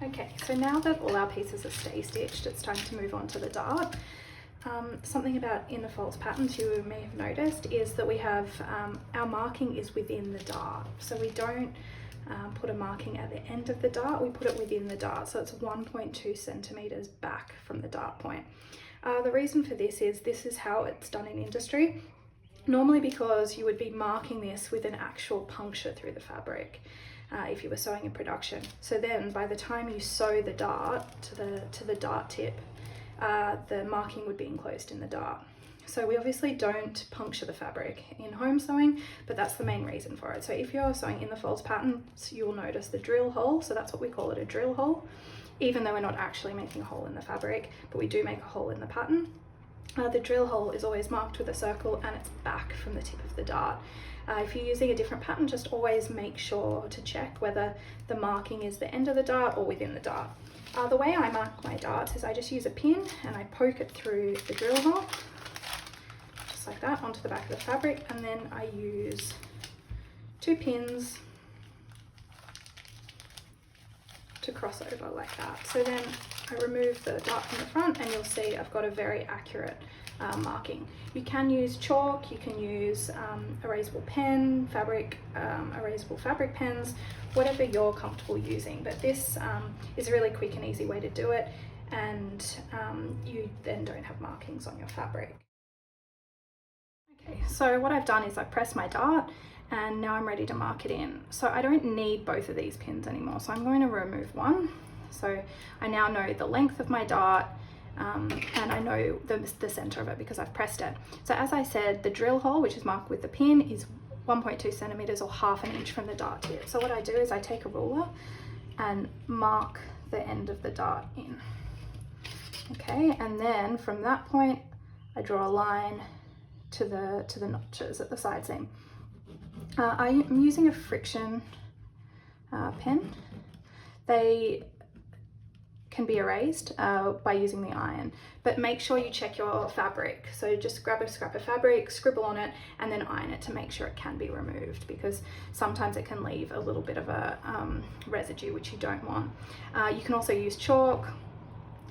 Okay, so now that all our pieces are stay stitched, it's time to move on to the dart. Something about in the false patterns you may have noticed is that we have our marking is within the dart. So we don't put a marking at the end of the dart, we put it within the dart. So it's 1.2 centimeters back from the dart point. The reason for this is how it's done in industry. Normally because you would be marking this with an actual puncture through the fabric. If you were sewing in production. So then by the time you sew the dart to the dart tip, the marking would be enclosed in the dart. So we obviously don't puncture the fabric in home sewing, but that's the main reason for it. So if you're sewing in the false pattern, you'll notice the drill hole. So that's what we call it, a drill hole, even though we're not actually making a hole in the fabric, but we do make a hole in the pattern. The drill hole is always marked with a circle and it's back from the tip of the dart. If you're using a different pattern, just always make sure to check whether the marking is the end of the dart or within the dart. The way I mark my darts is I just use a pin and I poke it through the drill hole, just like that, onto the back of the fabric, and then I use 2 pins to cross over like that. So then I remove the dart from the front and you'll see I've got a very accurate marking. You can use chalk, you can use erasable pen, erasable fabric pens, whatever you're comfortable using, but this is a really quick and easy way to do it, and you then don't have markings on your fabric. Okay, so what I've done is I've pressed my dart and now I'm ready to mark it in. So I don't need both of these pins anymore, so I'm going to remove one. So I now know the length of my dart and I know the center of it because I've pressed it. So as I said, the drill hole, which is marked with the pin, is 1.2 centimeters or ½ an inch from the dart tip. So what I do is I take a ruler and mark the end of the dart in. Okay, and then from that point, I draw a line to the notches at the side seam. I'm using a friction pen. They can be erased by using the iron, but make sure you check your fabric. So just grab a scrap of fabric, scribble on it, and then iron it to make sure it can be removed, because sometimes it can leave a little bit of a residue, which you don't want. You can also use chalk,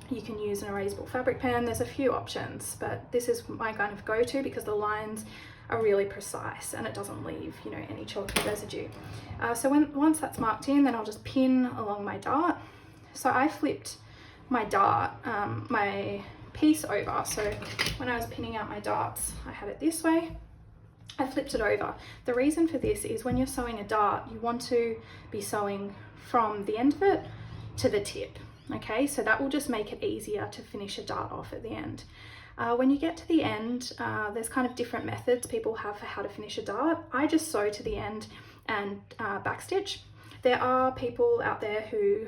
you can use an erasable fabric pen. There's a few options, but this is my kind of go-to because the lines are really precise and it doesn't leave, you know, any chalky residue. So once that's marked in, then I'll just pin along my dart. So I flipped my dart, my piece over. So when I was pinning out my darts, I had it this way. I flipped it over. The reason for this is when you're sewing a dart, you want to be sewing from the end of it to the tip. Okay, so that will just make it easier to finish a dart off at the end. When you get to the end, there's kind of different methods people have for how to finish a dart. I just sew to the end and backstitch. There are people out there who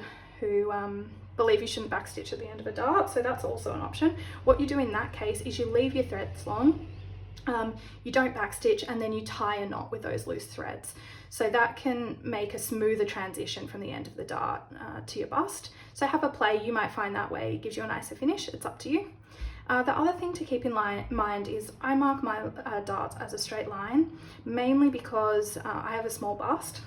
believe you shouldn't backstitch at the end of a dart, so that's also an option. What you do in that case is you leave your threads long, you don't backstitch, and then you tie a knot with those loose threads. So that can make a smoother transition from the end of the dart to your bust. So have a play, you might find that way gives you a nicer finish, it's up to you. The other thing to keep in mind is I mark my darts as a straight line, mainly because I have a small bust.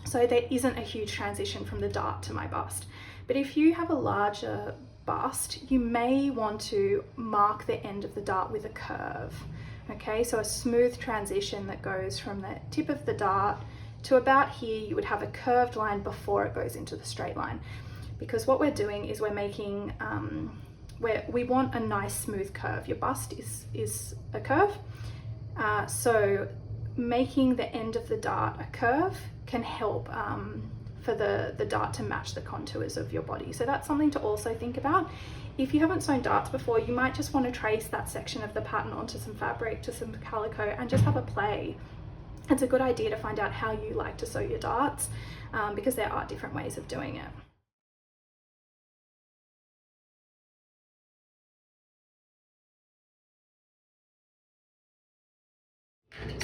So there isn't a huge transition from the dart to my bust. But if you have a larger bust, you may want to mark the end of the dart with a curve. Okay, so a smooth transition that goes from the tip of the dart to about here, you would have a curved line before it goes into the straight line. Because what we're doing is we're making, we want a nice smooth curve. Your bust is a curve. So making the end of the dart a curve can help for the dart to match the contours of your body. So that's something to also think about. If you haven't sewn darts before, you might just want to trace that section of the pattern onto some fabric, to some calico, and just have a play. It's a good idea to find out how you like to sew your darts because there are different ways of doing it.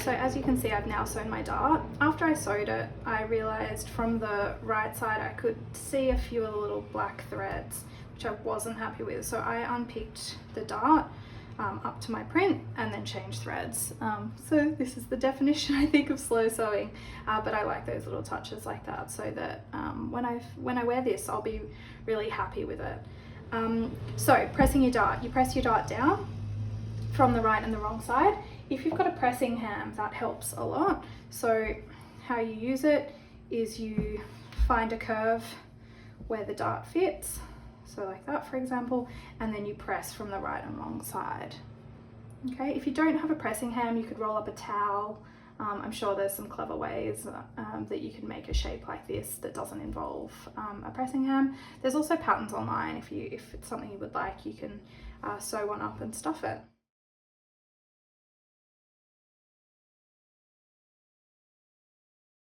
So as you can see, I've now sewn my dart. After I sewed it, I realized from the right side I could see a few little black threads, which I wasn't happy with. So I unpicked the dart, up to my print and then change threads. So this is the definition, I think, of slow sewing, but I like those little touches like that, so that when I wear this, I'll be really happy with it. So pressing your dart, you press your dart down from the right and the wrong side. If you've got a pressing ham, that helps a lot. So how you use it is you find a curve where the dart fits, so like that, for example, and then you press from the right and wrong side. Okay, if you don't have a pressing ham, you could roll up a towel. I'm sure there's some clever ways that you can make a shape like this that doesn't involve a pressing ham. There's also patterns online. If it's something you would like, you can sew one up and stuff it.